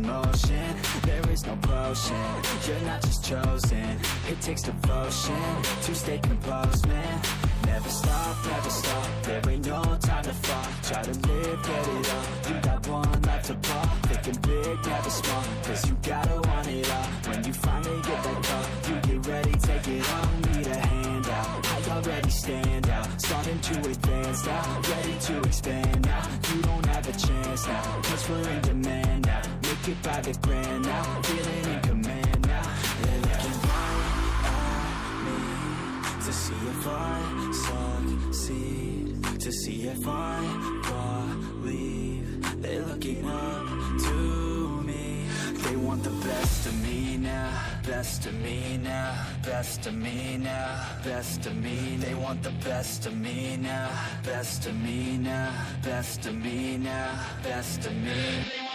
motion. There is no potion, you're not just chosen. It takes devotion to stay composed, man. Never stop, there ain't no time to fall. Try to live, get it up, you got one life to pop. Thinking big, never small, cause you gotta want it all. When you finally get that call, you get ready, take it on. Need a hand out, I already stand out. Starting to advance now, ready to expand now. You don't have a chance now, cause we're in demand now. Make it by the grand now, feeling in command now. They're looking right at me to see if I succeed, to see if I believe. They're looking up to me. They want the best of me now, best of me now, best of me now, best of me. They want the best of me now, best of me now, best of me now, best of me.